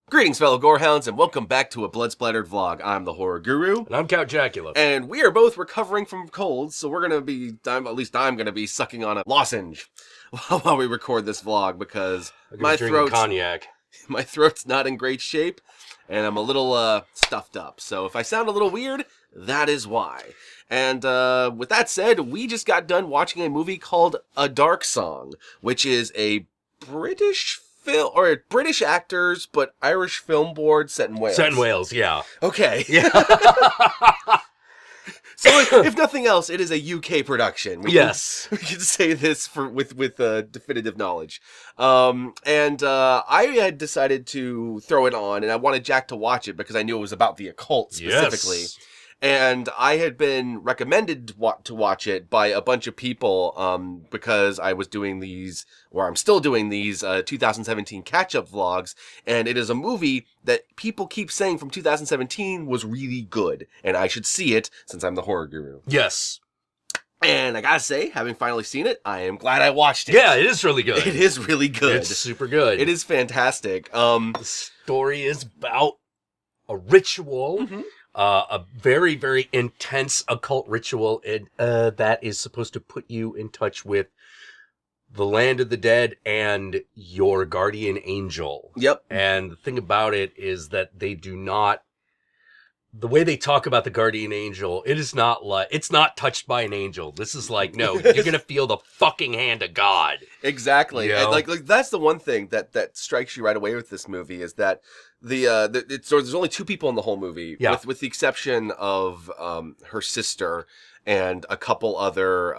Greetings, fellow gorehounds, and welcome back to a Blood Splattered vlog. I'm the Horror Guru. And I'm Count Jacula. And we are both recovering from colds, so we're going to be, at least I'm going to be sucking on a lozenge while we record this vlog because my throat's not in great shape, and I'm a little stuffed up. So if I sound a little weird, that is why. And with that said, we just got done watching a movie called A Dark Song, which is a British actors, but Irish film board set in Wales. Set in Wales, yeah. Okay. Yeah. So, if nothing else, it is a UK production. We can say this with definitive knowledge. I had decided to throw it on, and I wanted Jack to watch it because I knew it was about the occult specifically. Yes. And I had been recommended to watch it by a bunch of people because I was doing these, or I'm still doing these 2017 catch-up vlogs, and it is a movie that people keep saying from 2017 was really good, and I should see it since I'm the Horror Guru. Yes. And I gotta say, having finally seen it, I am glad I watched it. Yeah, it is really good. It is really good. It's super good. It is fantastic. The story is about a ritual. Mm-hmm. A very, very intense occult ritual that is supposed to put you in touch with the land of the dead and your guardian angel. Yep. And the thing about it is that they do not, the way they talk about the guardian angel, it's not touched by an angel. This is like, no, you're going to feel the fucking hand of God. Exactly. You know? And like that's the one thing that strikes you right away with this movie is that there's only two people in the whole movie, with the exception of her sister and a couple other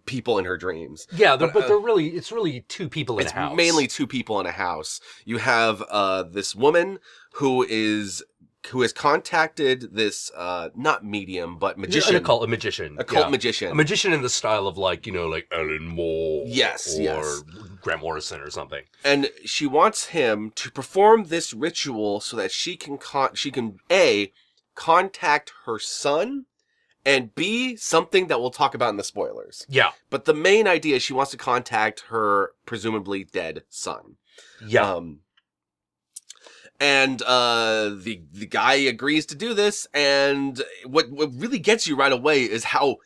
people in her dreams. Yeah, but it's really two people in a house. It's mainly two people in a house. You have this woman who has contacted this not medium but magician, a magician, magician, a magician in the style of like Alan Moore, yes, Grant Morrison or something. And she wants him to perform this ritual so that she can A, contact her son, and B, something that we'll talk about in the spoilers. Yeah. But the main idea is she wants to contact her presumably dead son. Yeah. And the guy agrees to do this, and what really gets you right away is how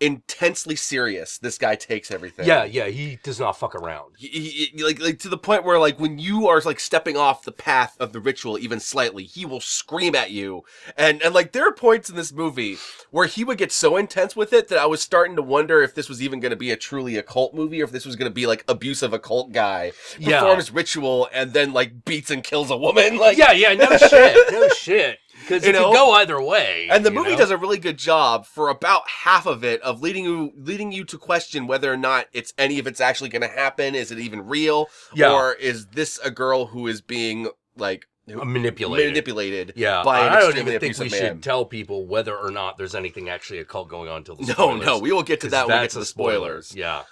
intensely serious this guy takes everything. Yeah, he does not fuck around. He like to the point where like when you are like stepping off the path of the ritual even slightly, he will scream at you. And like there are points in this movie where he would get so intense with it that I was starting to wonder if this was even going to be a truly occult movie or if this was going to be like abusive occult guy performs ritual and then like beats and kills a woman. Like no shit. Because it could go either way. And the movie does a really good job for about half of it of leading you to question whether or not any of it's actually going to happen. Is it even real? Yeah. Or is this a girl who is being like manipulated by an extremely abusive man? I don't even think we should tell people whether or not there's anything actually occult going on until the spoilers. No, we will get to that when we get to the spoilers. Yeah.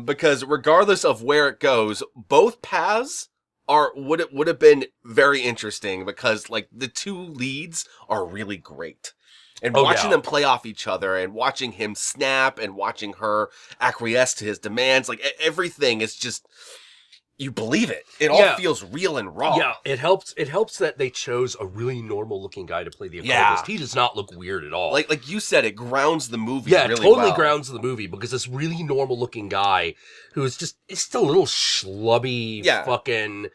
Because regardless of where it goes, both paths would have been very interesting because like the two leads are really great. And watching them play off each other and watching him snap and watching her acquiesce to his demands, like everything is just, you believe it. It all feels real and raw. Yeah, it helps that they chose a really normal looking guy to play the occultist. He does not look weird at all. Like you said, it grounds the movie really well. Yeah, totally grounds the movie because this really normal looking guy who's just a little schlubby fucking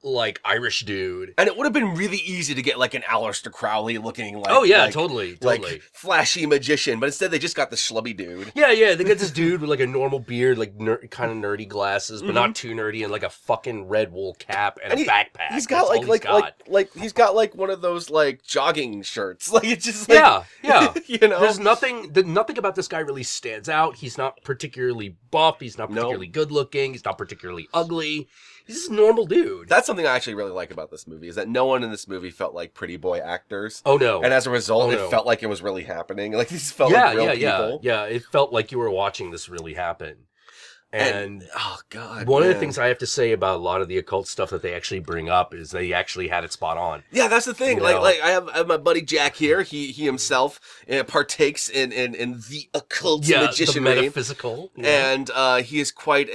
like Irish dude. And it would have been really easy to get like an Aleister Crowley looking like totally like flashy magician, but instead they just got the schlubby dude. Yeah, they got this dude with like a normal beard, like kind of nerdy glasses, but not too nerdy, and like a fucking red wool cap and a backpack. He's got he's got like one of those like jogging shirts. Like it's just like There's nothing about this guy really stands out. He's not particularly buff, he's not particularly good looking, he's not particularly ugly. He's just a normal dude. That's something I actually really like about this movie, is that no one in this movie felt like pretty boy actors. Oh, no. And as a result, it felt like it was really happening. Like, these felt like real people. Yeah, it felt like you were watching this really happen. And oh god, one of the things I have to say about a lot of the occult stuff that they actually bring up is they actually had it spot on. Yeah, that's the thing. You like know? I have my buddy Jack here. He himself partakes in the occult magicianry, the metaphysical, and he is quite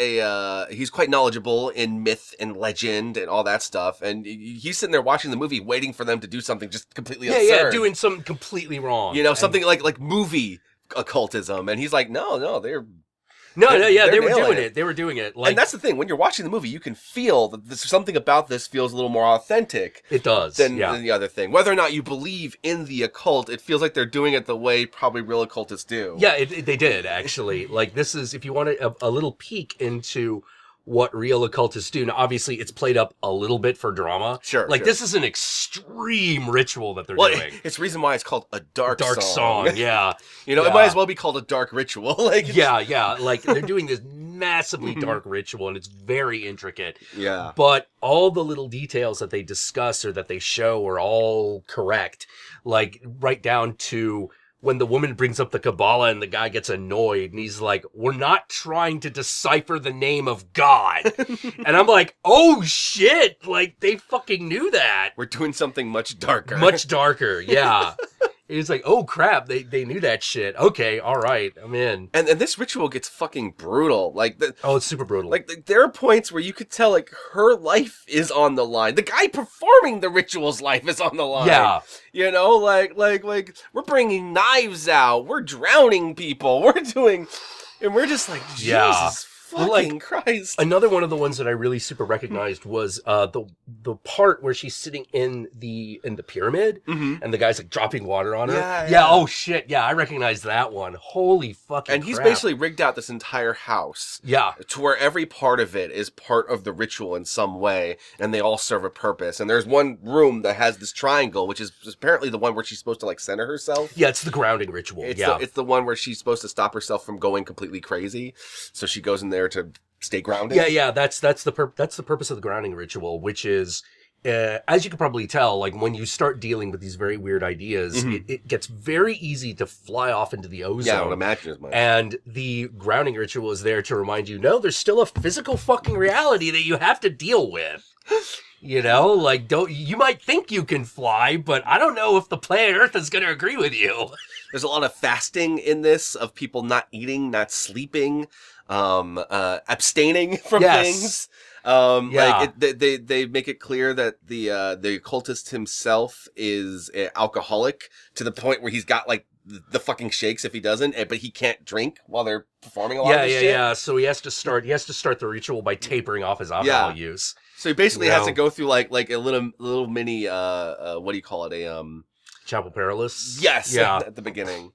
he's quite knowledgeable in myth and legend and all that stuff. And he's sitting there watching the movie, waiting for them to do something just completely absurd. Yeah, doing something completely wrong. You know, something like movie occultism, and he's like, no, they're. They were doing it. They were doing it. And that's the thing. When you're watching the movie, you can feel that something about this feels a little more authentic. It does. Than the other thing. Whether or not you believe in the occult, it feels like they're doing it the way probably real occultists do. Yeah, they did, actually. Like, this is, if you want a little peek into what real occultists do. Now, obviously, it's played up a little bit for drama. Sure. This is an extreme ritual that they're doing. It's the reason why it's called a dark song. Yeah. It might as well be called a dark ritual. Yeah. Like, they're doing this massively dark ritual, and it's very intricate. Yeah. But all the little details that they discuss or that they show are all correct. Like, right down to when the woman brings up the Kabbalah and the guy gets annoyed and he's like, we're not trying to decipher the name of God. And I'm like, oh shit, like they fucking knew that. We're doing something much darker. Much darker, yeah. It's like, oh crap, they knew that shit. Okay, all right, I'm in. And this ritual gets fucking brutal. It's super brutal. Like, there are points where you could tell, like, her life is on the line. The guy performing the ritual's life is on the line. Yeah. You know, like, we're bringing knives out. We're drowning people. We're doing... And we're just like, Jesus fucking Christ. Another one of the ones that I really super recognized was the part where she's sitting in the pyramid and the guy's like dropping water on her. Yeah. Oh shit. Yeah, I recognize that one. Holy fucking And he's crap. basically rigged out this entire house. Yeah. To where every part of it is part of the ritual in some way, and they all serve a purpose. And there's one room that has this triangle, which is apparently the one where she's supposed to like center herself. Yeah, it's the grounding ritual. It's the one where she's supposed to stop herself from going completely crazy. So she goes in there to stay grounded. Yeah. That's the purpose of the grounding ritual, which is, as you can probably tell, like when you start dealing with these very weird ideas, it gets very easy to fly off into the ozone. Yeah, I would imagine as much. And the grounding ritual is there to remind you, no, there's still a physical fucking reality that you have to deal with. You know, like you might think you can fly, but I don't know if the planet Earth is going to agree with you. There's a lot of fasting in this, of people not eating, not sleeping, abstaining from things. Like they make it clear that the occultist himself is alcoholic to the point where he's got like the fucking shakes if he doesn't, but he can't drink while they're performing a lot of this shit. Yeah. So he has to start the ritual by tapering off his alcohol use. So he basically has to go through like a little mini what do you call it? Chapel Perilous? Yes, at the beginning.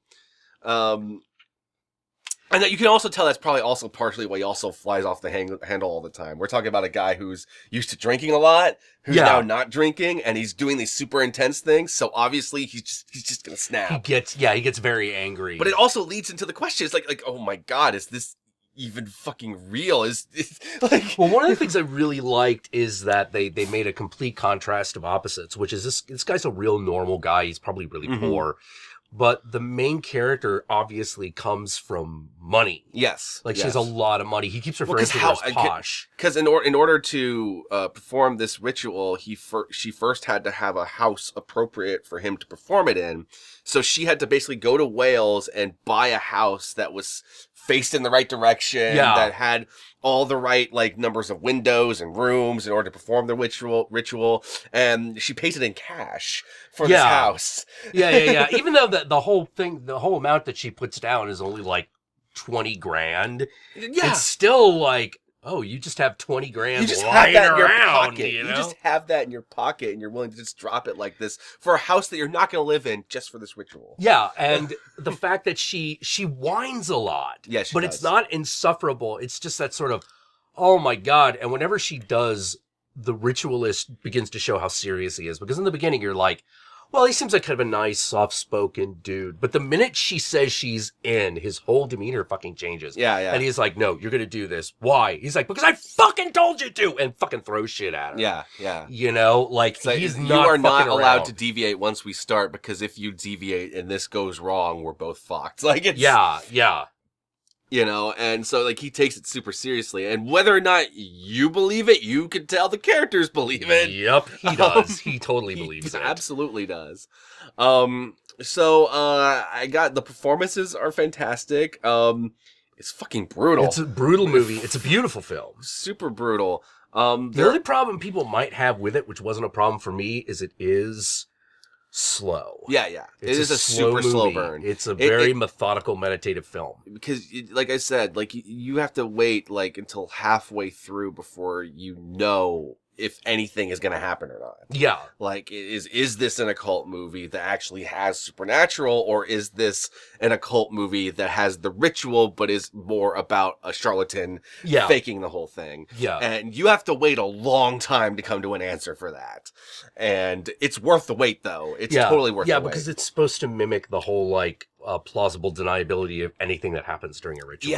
And that you can also tell that's probably also partially why he also flies off the handle all the time. We're talking about a guy who's used to drinking a lot, who's now not drinking, and he's doing these super intense things. So obviously he's just gonna snap. He gets very angry. But it also leads into the question: it's like oh my god, is this even fucking real? Is like? Well, one of the things I really liked is that they made a complete contrast of opposites, which is this guy's a real normal guy. He's probably really poor. But the main character obviously comes from money. Yes. She has a lot of money. He keeps referring to her as posh. Because in order to perform this ritual, she first had to have a house appropriate for him to perform it in. So she had to basically go to Wales and buy a house that was faced in the right direction, that had all the right numbers of windows and rooms in order to perform the ritual, and she pays it in cash for this house. Yeah. Even though the whole amount that she puts down is only like $20,000, it's still like, oh, you just have $20,000 lying around. You just have that in your pocket, and you're willing to just drop it like this for a house that you're not going to live in just for this ritual. Yeah, and the fact that she whines a lot. Yeah, but does. It's not insufferable. It's just that sort of, oh my god. And whenever she does, the ritualist begins to show how serious he is. Because in the beginning, you're like, well, he seems like kind of a nice, soft-spoken dude. But the minute she says she's in, his whole demeanor fucking changes. Yeah. And he's like, no, you're going to do this. Why? He's like, because I fucking told you to! And fucking throws shit at her. Yeah. You know, he's not you are not allowed around to deviate once we start, because if you deviate and this goes wrong, we're both fucked. Yeah. You know, and so, like, he takes it super seriously. And whether or not you believe it, you can tell the characters believe it. Yep, he does. He totally believes it. Absolutely does. I got the performances are fantastic. It's fucking brutal. It's a brutal movie. It's a beautiful film. Super brutal. The only problem people might have with it, which wasn't a problem for me, is it is slow. Yeah. It is a super slow burn. It's a very methodical, meditative film. Because, like I said, like you have to wait like until halfway through before you know if anything is going to happen or not. Yeah. Like, is this an occult movie that actually has supernatural, or is this an occult movie that has the ritual but is more about a charlatan faking the whole thing? Yeah. And you have to wait a long time to come to an answer for that. And it's worth the wait, though. It's totally worth the wait. Yeah, because it's supposed to mimic the whole, like, plausible deniability of anything that happens during a ritual.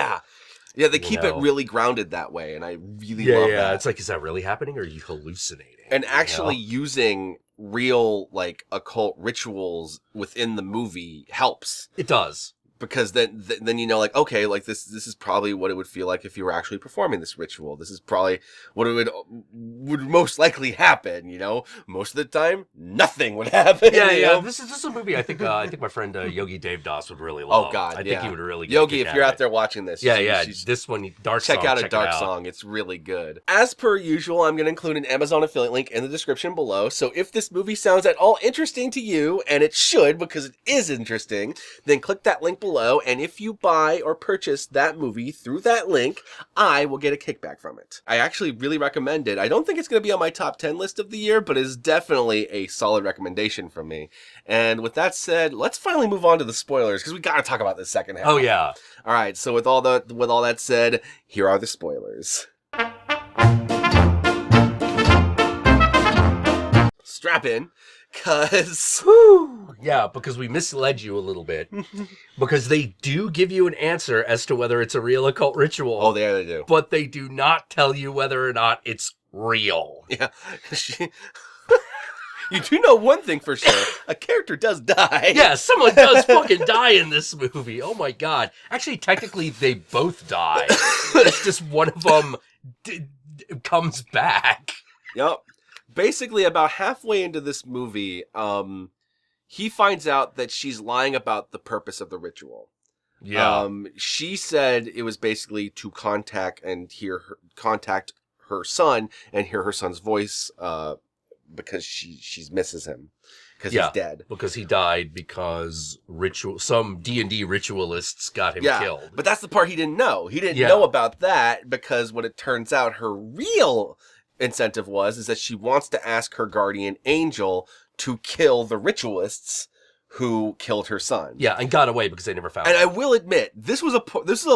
Yeah, they keep it really grounded that way, and I really love that. Yeah, it's like, is that really happening, or are you hallucinating? And actually using real, like, occult rituals within the movie helps. It does. Because then you know, like, okay, like, this is probably what it would feel like if you were actually performing this ritual. This is probably what it would most likely happen, you know? Most of the time, nothing would happen. Yeah. This is a movie I think my friend Yogi Dave Das would really love. Oh, God, I think he would really get Yogi, if you're out there watching this. This one, Dark Song. Check out a Dark Song. It's really good. As per usual, I'm going to include an Amazon affiliate link in the description below. So if this movie sounds at all interesting to you, and it should because it is interesting, then click that link below. And if you buy or purchase that movie through that link, I will get a kickback from it. I actually really recommend it. I don't think it's going to be on my top 10 list of the year, but it's definitely a solid recommendation from me. And with that said, let's finally move on to the spoilers, because we got to talk about this second half. Oh, yeah. All right, so with all that said, here are the spoilers. Strap in. Because we misled you a little bit. Because they do give you an answer as to whether it's a real occult ritual. Oh, yeah, they do. But they do not tell you whether or not it's real. Yeah. You do know one thing for sure. A character does die. Yeah, someone does fucking die in this movie. Oh my God. Actually, technically, they both die. It's just one of them comes back. Yep. Basically, about halfway into this movie, he finds out that she's lying about the purpose of the ritual. Yeah. She said it was basically to contact her son and hear her son's voice, because she misses him because he's dead. Because he died because some D&D ritualists got him killed. But that's the part he didn't know. He didn't know about that because what it turns out her real incentive is that she wants to ask her guardian angel to kill the ritualists who killed her son. Yeah, and got away because they never found him. And I will admit, this is a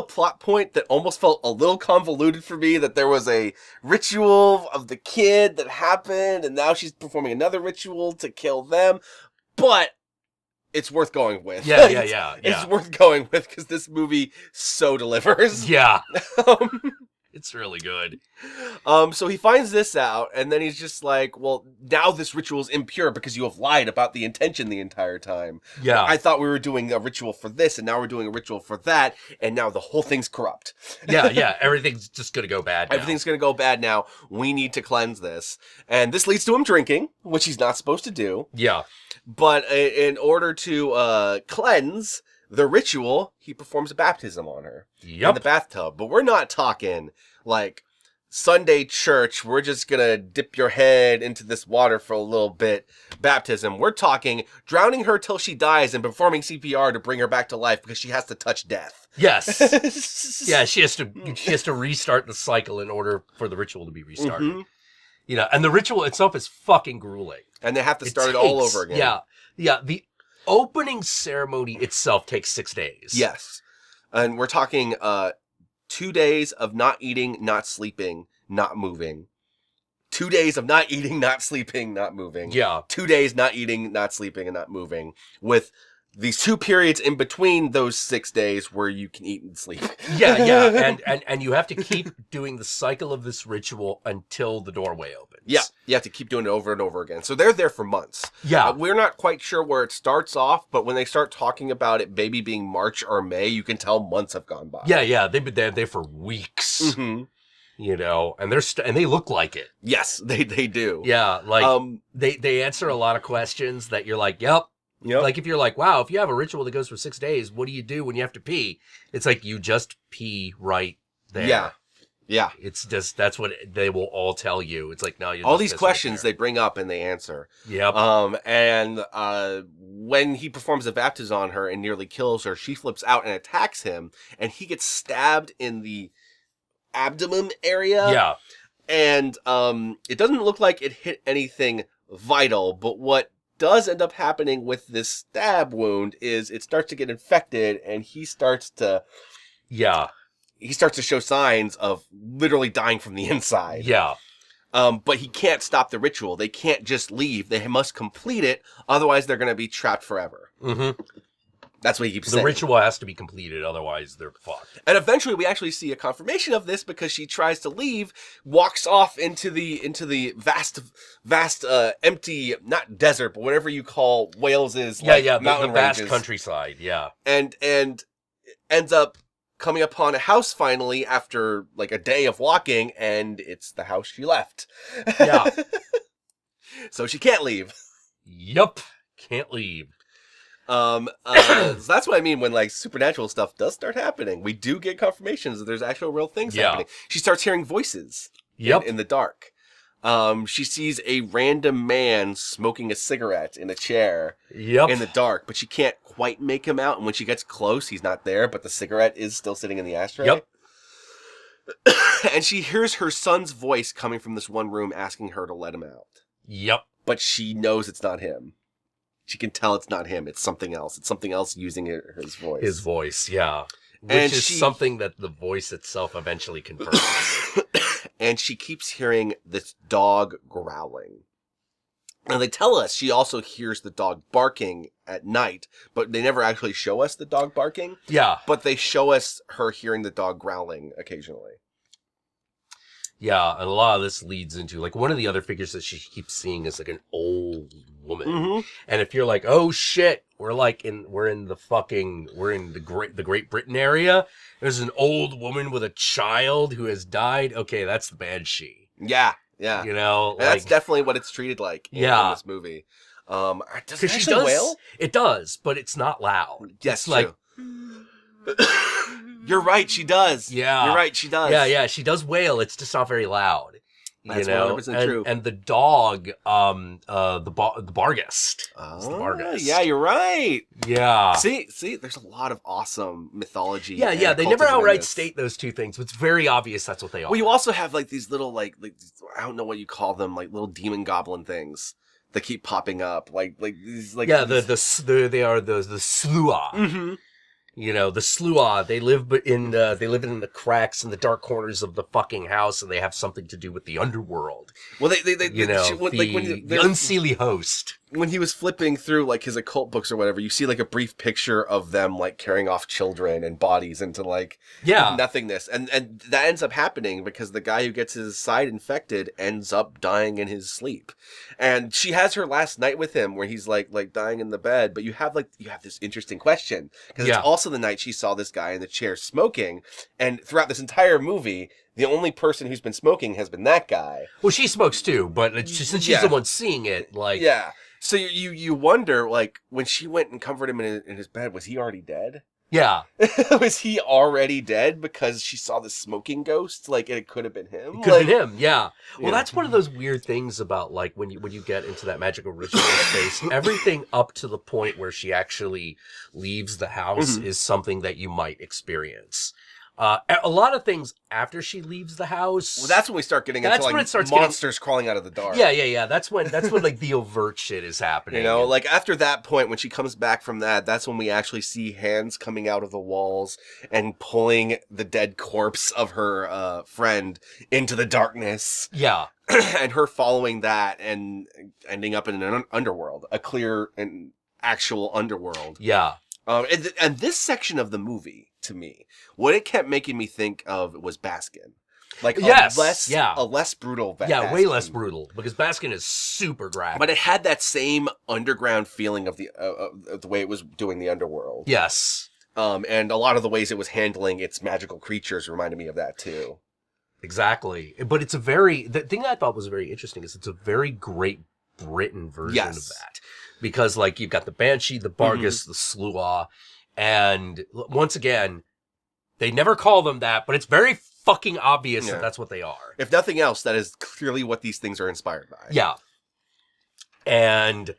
plot point that almost felt a little convoluted for me, that there was a ritual of the kid that happened, and now she's performing another ritual to kill them. But it's worth going with. Yeah. It's worth going with because this movie so delivers. Yeah. It's really good. So he finds this out, and then he's just like, well, now this ritual is impure because you have lied about the intention the entire time. Yeah. I thought we were doing a ritual for this, and now we're doing a ritual for that, and now the whole thing's corrupt. Yeah. Everything's just going to go bad now. Everything's going to go bad now. We need to cleanse this. And this leads to him drinking, which he's not supposed to do. Yeah. But in order to cleanse the ritual, he performs a baptism on her in the bathtub. But we're not talking like Sunday church, we're just gonna dip your head into this water for a little bit baptism. We're talking drowning her till she dies and performing CPR to bring her back to life because she has to touch death. Yes. Yeah, she has to restart the cycle in order for the ritual to be restarted. Mm-hmm. You know, and the ritual itself is fucking grueling. And they have to start it all over again. Yeah. The opening ceremony itself takes 6 days. Yes. And we're talking 2 days of not eating, not sleeping, not moving. 2 days of not eating, not sleeping, not moving. Yeah. 2 days not eating, not sleeping, and not moving. With these 2 periods in between those 6 days where you can eat and sleep. Yeah. And you have to keep doing the cycle of this ritual until the doorway opens. Yeah, you have to keep doing it over and over again. So they're there for months. Yeah. We're not quite sure where it starts off, but when they start talking about it maybe being March or May, you can tell months have gone by. Yeah. They've been there for weeks. Mm-hmm. You know, and and they look like it. Yes, they do. Yeah, like they answer a lot of questions that you're like, yep. Like if you're like, wow, if you have a ritual that goes for 6 days, what do you do when you have to pee? It's like you just pee right there. Yeah. It's just that's what they will all tell you. It's like, no, you all these questions they bring up and they answer. Yep. And when he performs a baptism on her and nearly kills her, she flips out and attacks him, and he gets stabbed in the abdomen area. Yeah. And it doesn't look like it hit anything vital, but what does end up happening with this stab wound is it starts to get infected, and he starts to show signs of literally dying from the inside. Yeah. But he can't stop the ritual. They can't just leave. They must complete it, otherwise they're going to be trapped forever. Mm-hmm. That's what he keeps saying. The ritual has to be completed, otherwise they're fucked. And eventually we actually see a confirmation of this because she tries to leave, walks off into the vast empty, not desert, but whatever you call Wales's mountain the vast ranges. Countryside, yeah. And ends up coming upon a house finally after like a day of walking, and it's the house she left. Yeah. So she can't leave. Yup. Can't leave. So that's what I mean when like supernatural stuff does start happening. We do get confirmations that there's actual real things happening. She starts hearing voices in the dark. She sees a random man smoking a cigarette in a chair in the dark, but she can't quite make him out. And when she gets close, he's not there, but the cigarette is still sitting in the ashtray. Yep. And she hears her son's voice coming from this one room asking her to let him out. Yep. But she knows it's not him. She can tell it's not him. It's something else. It's something else using his voice. His voice, yeah. Which is something that the voice itself eventually confirms. And she keeps hearing this dog growling. And they tell us she also hears the dog barking at night, but they never actually show us the dog barking. Yeah. But they show us her hearing the dog growling occasionally. Yeah, and a lot of this leads into, like, one of the other figures that she keeps seeing is, like, an old woman. Mm-hmm. And if you're like, oh, shit, we're in the Great Britain area. There's an old woman with a child who has died. Okay, that's the Banshee. Yeah. You know? And that's definitely what it's treated like in this movie. Does it actually wail? It does, but it's not loud. Yes, it's true. You're right, she does. Yeah. You're right, she does. Yeah, she does wail. It's just not very loud. That's 100% true. And the dog, the Barghest. Oh, the Barghest. Yeah, you're right. Yeah. See, there's a lot of awesome mythology. Yeah, they never outright state those two things, but it's very obvious that's what they are. Well, you also have like these little like I don't know what you call them, like little demon goblin things that keep popping up, like these like they are the Slua. Mm-hmm. You know, the Slua, they live in the cracks and the dark corners of the fucking house, and they have something to do with the underworld. Well, the unseelie host. When he was flipping through like his occult books or whatever, you see like a brief picture of them like carrying off children and bodies into like nothingness, and that ends up happening because the guy who gets his side infected ends up dying in his sleep, and she has her last night with him where he's like dying in the bed. But you have this interesting question because it's also the night she saw this guy in the chair smoking, and throughout this entire movie, the only person who's been smoking has been that guy. Well, she smokes too, but since she's the one seeing it, like So you wonder, like, when she went and comforted him in his bed, was he already dead? Yeah. Was he already dead because she saw the smoking ghost? Like, it could have been him? It could have been him, yeah. Well, that's one of those weird things about, like, when you get into that magical ritual space, everything up to the point where she actually leaves the house is something that you might experience. A lot of things after she leaves the house. Well, that's when we start getting into like monsters crawling out of the dark. Yeah. That's when like the overt shit is happening. You know, like after that point, when she comes back from that's when we actually see hands coming out of the walls and pulling the dead corpse of her friend into the darkness. Yeah. And her following that and ending up in an underworld, a clear and actual underworld. Yeah. And this section of the movie, to me, what it kept making me think of was Baskin. Like a less brutal Baskin. Way less brutal, because Baskin is super graphic. But it had that same underground feeling of the way it was doing the underworld. Yes. And a lot of the ways it was handling its magical creatures reminded me of that too. Exactly. But it's the thing I thought was very interesting is it's a very Great Britain version of that. Because, like, you've got the Banshee, the Bargus, the Sluagh, and once again, they never call them that, but it's very fucking obvious that that's what they are. If nothing else, that is clearly what these things are inspired by. Yeah. And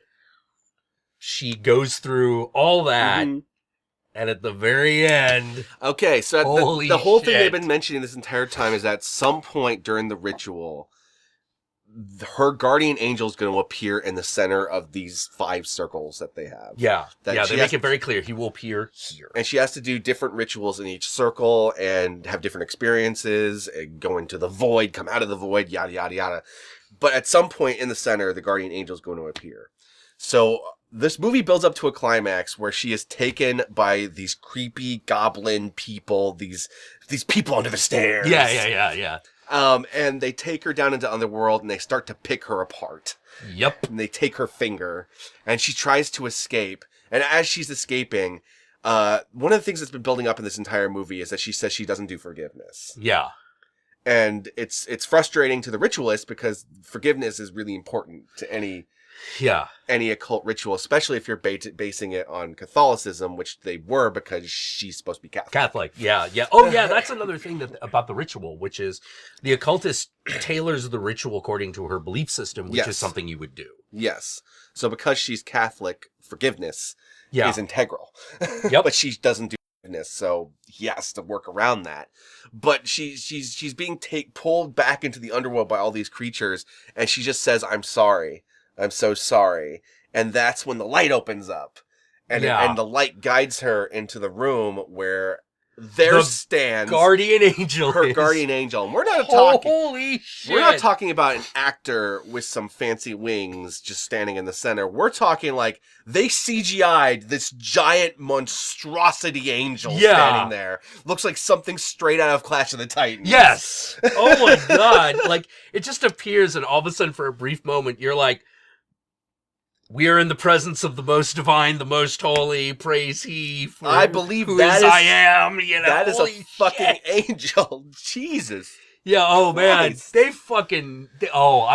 she goes through all that, and at the very end... Okay, so the whole thing they've been mentioning this entire time is at some point during the ritual, her guardian angel is going to appear in the center of these 5 circles that they have. Yeah, they make it very clear. He will appear here. And she has to do different rituals in each circle and have different experiences, and go into the void, come out of the void, yada, yada, yada. But at some point in the center, the guardian angel is going to appear. So this movie builds up to a climax where she is taken by these creepy goblin people, these people under the stairs. Yeah. And they take her down into Underworld and they start to pick her apart. Yep. And they take her finger and she tries to escape. And as she's escaping, one of the things that's been building up in this entire movie is that she says she doesn't do forgiveness. Yeah. And it's frustrating to the ritualist because forgiveness is really important to any occult ritual, especially if you're basing it on Catholicism, which they were because she's supposed to be Catholic. Yeah. Oh, yeah, that's another thing about the ritual, which is the occultist tailors the ritual according to her belief system, which is something you would do. Yes. So because she's Catholic, forgiveness is integral. Yep. But she doesn't do forgiveness, so he has to work around that. But she's being pulled back into the underworld by all these creatures, and she just says, "I'm sorry. I'm so sorry." And that's when the light opens up. And the light guides her into the room where stands guardian angel. Her guardian angel. And we're not talking Holy shit. We're not talking about an actor with some fancy wings just standing in the center. We're talking like they CGI'd this giant monstrosity angel standing there. Looks like something straight out of Clash of the Titans. Yes. Oh my god. Like it just appears and all of a sudden for a brief moment you're like, we are in the presence of the most divine, the most holy. Praise he for I believe who that is I am. You know, that is a fucking angel. Jesus. Yeah. Oh man, I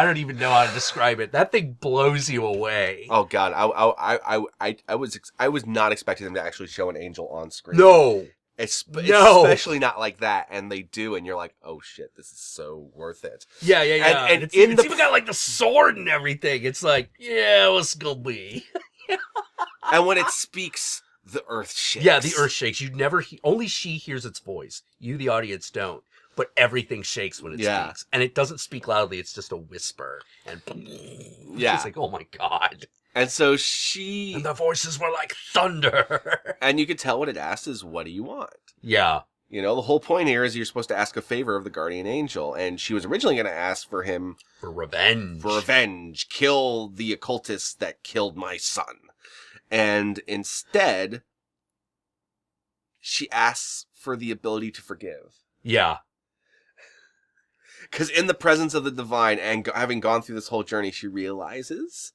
don't even know how to describe it. That thing blows you away. Oh god, I was not expecting them to actually show an angel on screen. No. Especially not like that, and they do, and you're like, oh shit, this is so worth it. Yeah. And it's even got like the sword and everything. It's like, yeah, what's gonna be? And when it speaks, the earth shakes. Yeah, the earth shakes. You never, only she hears its voice. You, the audience, don't. But everything shakes when it speaks, and it doesn't speak loudly. It's just a whisper, and it's like, oh my god. And so and the voices were like thunder. And you could tell what it asked is, what do you want? Yeah. You know, the whole point here is you're supposed to ask a favor of the guardian angel. And she was originally going to ask for him. For revenge. Kill the occultists that killed my son. And instead, she asks for the ability to forgive. Yeah. Because in the presence of the divine and having gone through this whole journey, she realizes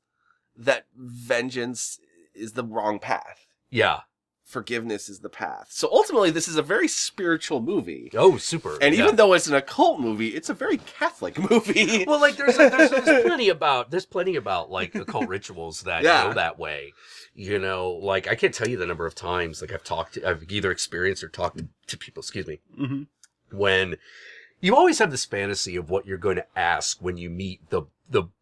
that vengeance is the wrong path. Yeah. Forgiveness is the path. So ultimately, this is a very spiritual movie. Oh, super. And even though it's an occult movie, it's a very Catholic movie. Well, like there's plenty about like occult rituals that go that way. You know, like I can't tell you the number of times like I've either experienced or talked to people, when you always have this fantasy of what you're going to ask when you meet the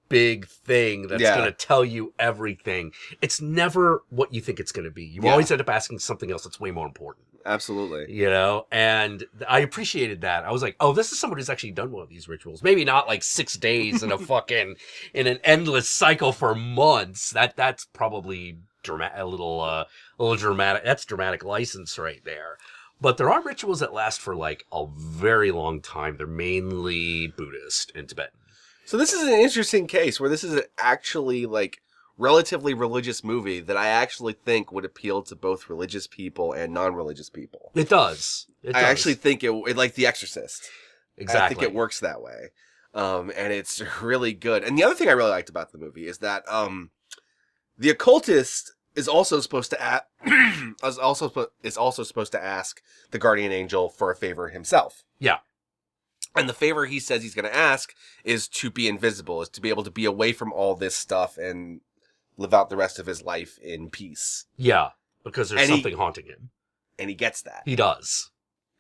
big thing that's going to tell you everything. It's never what you think it's going to be. You always end up asking something else that's way more important. Absolutely. You know, and I appreciated that. I was like, oh, this is somebody who's actually done one of these rituals. Maybe not like 6 days in in an endless cycle for months. That's probably a little dramatic. That's dramatic license right there. But there are rituals that last for like a very long time. They're mainly Buddhist and Tibetan. So this is an interesting case where this is actually like relatively religious movie that I actually think would appeal to both religious people and non-religious people. It does. I actually think it like The Exorcist. Exactly. I think it works that way. And it's really good. And the other thing I really liked about the movie is that the occultist is also supposed to is also supposed to ask the guardian angel for a favor himself. Yeah. And the favor he says he's going to ask is to be invisible, is to be able to be away from all this stuff and live out the rest of his life in peace. Yeah, because there's something haunting him. And he gets that. He does.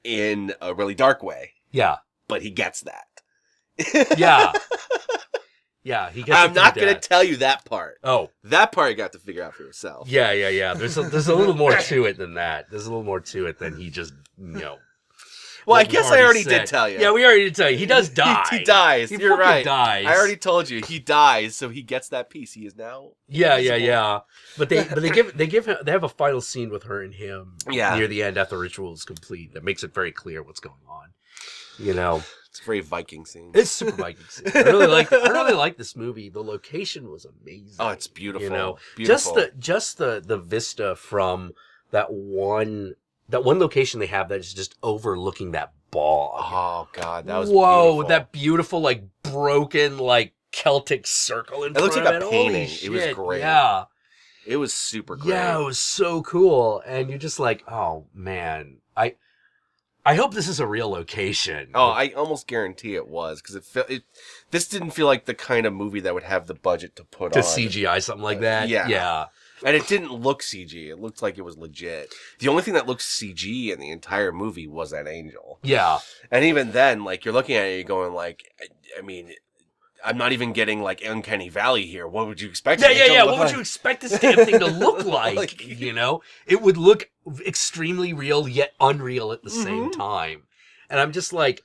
In a really dark way. Yeah. But he gets that. Yeah. Yeah, he gets I'm not going to tell you that part. Oh. That part you got to figure out for yourself. Yeah. There's a little more to it than that. There's a little more to it than he just, Well, I guess I already did tell you. Yeah, we already did tell you. He does die. He dies. You're right. Dies. I already told you. He dies, so he gets that piece. He is now. Yeah. But they have a final scene with her and him near the end after the ritual is complete that makes it very clear what's going on. It's a very Viking scene. It's super Viking scene. I really like this movie. The location was amazing. Oh, it's beautiful. Beautiful. Just the vista from that one location they have that is just overlooking that bog. Oh God, that was beautiful. That beautiful like broken like Celtic circle in front of it. It looked like a painting. It was great. Yeah. It was super great. Yeah, it was so cool. And you're just like, oh man, I hope this is a real location. Oh, I almost guarantee it was, because this didn't feel like the kind of movie that would have the budget to put on. To CGI something like that? Yeah. And it didn't look CG. It looked like it was legit. The only thing that looked CG in the entire movie was that angel. Yeah. And even then, like, you're looking at it, you're going, like, I mean, I'm not even getting, like, Uncanny Valley here. What would you expect? Yeah. What would you expect this damn thing to look like? It would look extremely real, yet unreal at the same time. And I'm just like,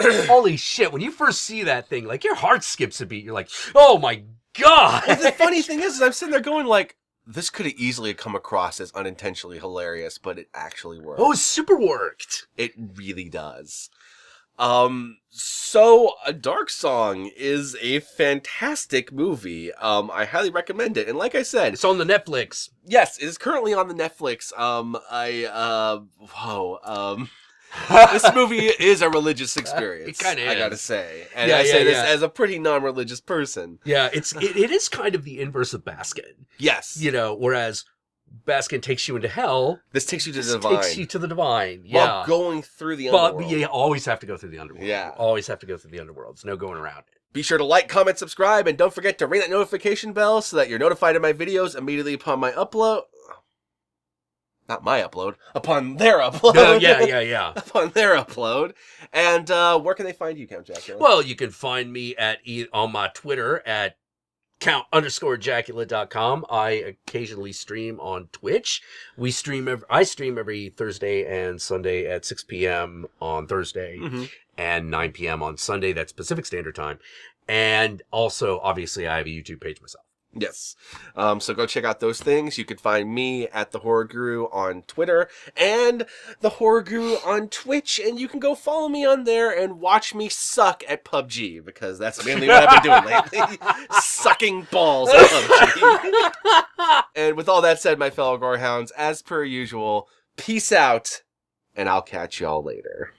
holy shit, when you first see that thing, like, your heart skips a beat. You're like, oh my God. Well, the funny thing is I'm sitting there going, like, this could have easily come across as unintentionally hilarious, but it actually worked. Oh, it super worked. It really does. So A Dark Song is a fantastic movie. I highly recommend it. And like I said, it's on the Netflix. Yes, it is currently on the Netflix. This movie is a religious experience. It kind of is. I gotta say. And I say this as a pretty non-religious person. Yeah, it is kind of the inverse of Baskin. Yes. Whereas Baskin takes you into hell. This takes you to the divine. Takes you to the divine. While going through the underworld. But you always have to go through the underworld. Yeah. Always have to go through the underworld. There's no going around it. Be sure to like, comment, subscribe, and don't forget to ring that notification bell so that you're notified of my videos immediately upon my upload. Not my upload. Upon their upload. No, yeah. Upon their upload. And where can they find you, Count Jacula? Well, you can find me on my Twitter at count_Jacula.com. I occasionally stream on Twitch. I stream every Thursday and Sunday at 6 p.m. on Thursday and 9 p.m. on Sunday. That's Pacific Standard Time. And also, obviously, I have a YouTube page myself. Yes. So go check out those things. You can find me at The Horror Guru on Twitter and The Horror Guru on Twitch. And you can go follow me on there and watch me suck at PUBG, because that's mainly what I've been doing lately. Sucking balls at PUBG. And with all that said, my fellow Gorehounds, as per usual, peace out, and I'll catch y'all later.